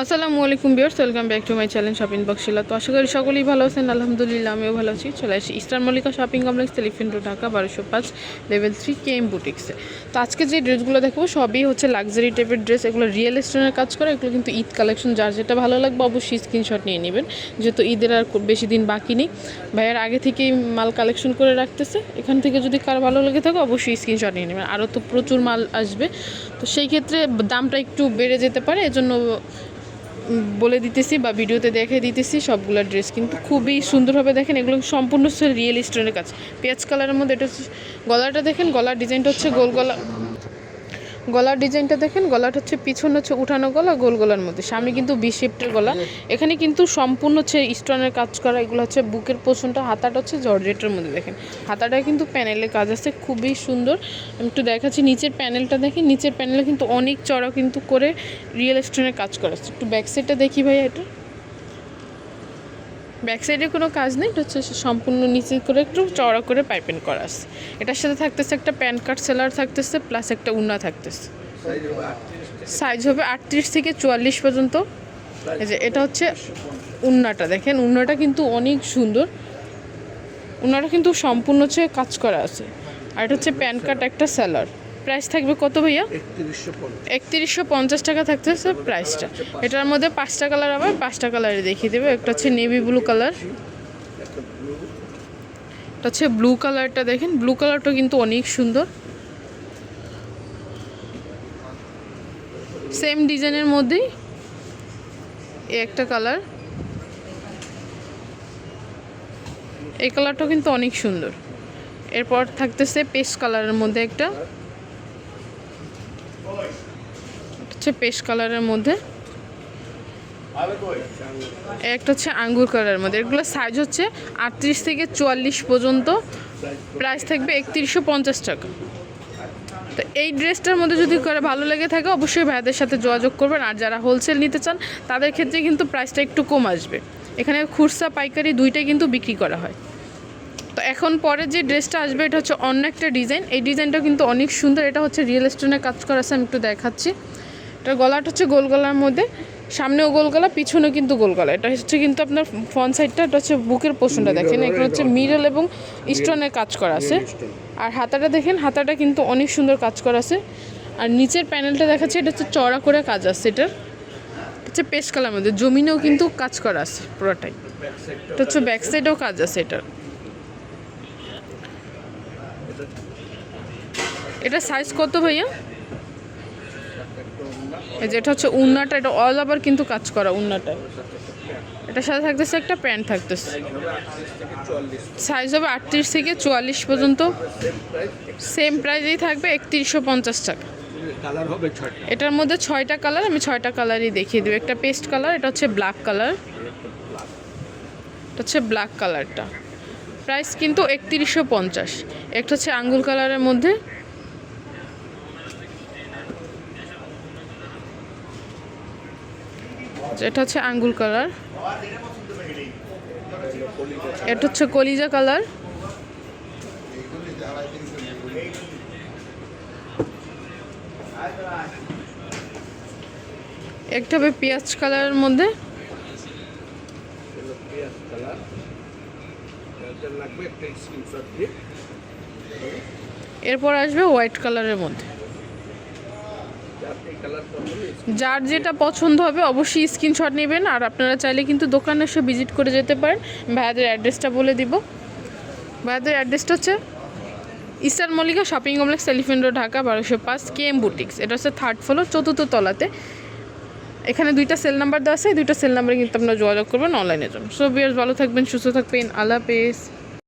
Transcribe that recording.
আসসালামু আলাইকুম viewers, welcome back to my channel shopping বক্সিলা। তো আশা করি সকলেই ভালো আছেন। আলহামদুলিল্লাহ আমিও ভালো আছি। চলে আসি Eastern Mallika shopping complex, elephant road, Dhaka 1205, level 3 KM বুটিক্সে। তো আজকে যে ড্রেসগুলো দেখবো সবই হচ্ছে লাক্সারি টাইপের ড্রেস। এগুলো রিয়েল স্টোনের কাজ করে, এগুলো কিন্তু ঈদ কালেকশন। যার যেটা ভালো লাগবে অবশ্যই স্ক্রিনশট নিয়ে নেবেন, যেহেতু ঈদের আর বেশি দিন বাকি নেই। ভাইয়ার আগে থেকেই মাল কালেকশন করে রাখতেছে। এখান থেকে যদি কার ভালো লেগে থাকে অবশ্যই স্ক্রিনশট নিয়ে নেবেন। আরও তো প্রচুর মাল আসবে, তো সেই ক্ষেত্রে দামটা একটু বেড়ে যেতে পারে, এজন্য বলে দিতেছি বা ভিডিওতে দেখে দিতেছি। সবগুলো ড্রেস কিন্তু খুবই সুন্দরভাবে দেখেন, এগুলো সম্পূর্ণ হচ্ছে রিয়েল স্টোনের কাজ। পেঁয়াজ কালারের মধ্যে এটা হচ্ছে গলাটা দেখেন, গলার ডিজাইনটা হচ্ছে গোল গলা। গলার ডিজাইনটা দেখেন, গলাটা হচ্ছে পিছনে হচ্ছে উঠানো গলা, গোল গলার মধ্যে, সামনে কিন্তু বি শেপটের গলা। এখানে কিন্তু সম্পূর্ণ হচ্ছে স্টোনের কাজ করা। এগুলো হচ্ছে বুকের পোর্শনটা, হাতাটা হচ্ছে জর্জেটের মধ্যে দেখেন, হাতাটা কিন্তু প্যানেলে কাজ আছে, খুবই সুন্দর। আমি একটু দেখাচ্ছি নিচের প্যানেলটা দেখেন, নিচের প্যানেলে কিন্তু অনেক চড়া কিন্তু করে রিয়েল স্টোনের কাজ করা আছে। একটু ব্যাক সাইডটা দেখি ভাইয়া, এটা ব্যাক সাইডে কোনো কাজ নেই, এটা হচ্ছে সম্পূর্ণ নিচে করে একটু চড়া করে পাইপিং করা আছে। এটার সাথে থাকতেছে একটা প্যান কার্ড সেলার থাকতেছে, প্লাস একটা উন্না থাকতেছে। সাইজ হবে 38 থেকে 44 পর্যন্ত। এই যে এটা হচ্ছে উন্নাটা দেখেন, উন্নাটা কিন্তু অনেক সুন্দর। উন্নাটা কিন্তু সম্পূর্ণ হচ্ছে কাজ করা আছে। আর এটা হচ্ছে প্যান কার্ড একটা সেলার। প্রাইস থাকবে কত ভাইয়া? 3150 টাকা থাকতেছে প্রাইসটা। এটার মধ্যে 5টা কালার, আবার 5টা কালারে দেখিয়ে দেবে। একটা হচ্ছে নেভি ব্লু কালার, এটা হচ্ছে ব্লু কালারটা দেখেন, ব্লু কালারটা কিন্তু অনেক সুন্দর। সেম ডিজাইনের মধ্যেই একটা কালার, এই কালারটাও কিন্তু অনেক সুন্দর। এরপর থাকতেছে পেস্ট কালারের মধ্যে একটা, হচ্ছে পেস্ট কালারের মধ্যে একটা হচ্ছে আঙ্গুর কালারের মধ্যে। এগুলো সাইজ হচ্ছে 38 থেকে 44 পর্যন্ত। প্রাইস থাকবে 3150 টাকা। তো এই ড্রেসটার মধ্যে যদি করে ভালো লেগে থাকে অবশ্যই ভাইয়াদের সাথে যোগাযোগ করবেন। আর যারা হোলসেল নিতে চান তাদের ক্ষেত্রে কিন্তু প্রাইসটা একটু কম আসবে। এখানে খুচরা পাইকারি দুইটাই কিন্তু বিক্রি করা হয়। তো এখন পরে যে ড্রেসটা আসবে এটা হচ্ছে অন্য একটা ডিজাইন। এই ডিজাইনটা কিন্তু অনেক সুন্দর। এটা হচ্ছে রিয়েল স্টোনের কাজ করা আছে, আমি একটু দেখাচ্ছি। এটা গলাটা হচ্ছে গোল গলার মধ্যে, সামনেও গোল গলা, পিছনেও কিন্তু গোল গলা। এটা হচ্ছে কিন্তু আপনার ফ্রন্ট সাইডটা, এটা হচ্ছে বুকের পোর্শনটা দেখেন, এগুলো হচ্ছে মিরর এবং স্টোনের কাজ করা আছে। আর হাতাটা দেখেন, হাতাটা কিন্তু অনেক সুন্দর কাজ করা আছে। আর নিচের প্যানেলটা দেখাচ্ছে, এটা হচ্ছে চড়া করে কাজ আছে। এটার হচ্ছে পেস্ট কালার মধ্যে, জমিনেও কিন্তু কাজ করা আছে পুরোটাই। এটা হচ্ছে ব্যাক সাইডেও কাজ আছে এটার। এটা সাইজ কত ভাইয়া? এই যে এটা হচ্ছে উন্নাটা, এটা অল ওভার কিন্তু কাজ করা উন্নাটা। এটার সাথে থাকতেছে একটা প্যান্ট থাকতেছে। সাইজ হবে 38 থেকে 44 পর্যন্ত। সেম প্রাইসেই থাকবে 3150 টাকা। এটার মধ্যে 6টা কালার, আমি 6টা কালারই দেখিয়ে দেবো। একটা পেস্ট কালার, এটা হচ্ছে ব্ল্যাক কালার, এটা হচ্ছে ব্ল্যাক কালারটা। প্রাইস কিন্তু 3150। একটা হচ্ছে আঙ্গুর কালারের মধ্যে, এটা হচ্ছে আঙ্গুর কালার। এটা হচ্ছে কলিজা কালার। একটা হবে পেঁয়াজ কালারের মধ্যে, এরপর আসবে হোয়াইট কালারের মধ্যে। যার যেটা পছন্দ হবে অবশ্যই স্ক্রিনশট নেবেন। আর আপনারা চাইলে কিন্তু দোকানে এসে ভিজিট করে যেতে পারেন। ভাইয়াদের অ্যাড্রেসটা বলে দিব। ভাইয়াদের অ্যাড্রেসটা হচ্ছে Easter Mallika shopping complex, elephant road, Dhaka 1205, KM boutiques. এটা হচ্ছে 3rd ফ্লোর, 4th তলাতে। এখানে 2টা সেল নাম্বার দেওয়া আছে, এই 2টা সেল নাম্বারে কিন্তু আপনারা যোগাযোগ করবেন অনলাইনের জন্য। সো ভিউয়ার্স ভালো থাকবেন, সুস্থ থাকবেন, আল্লাহ হাফেজ।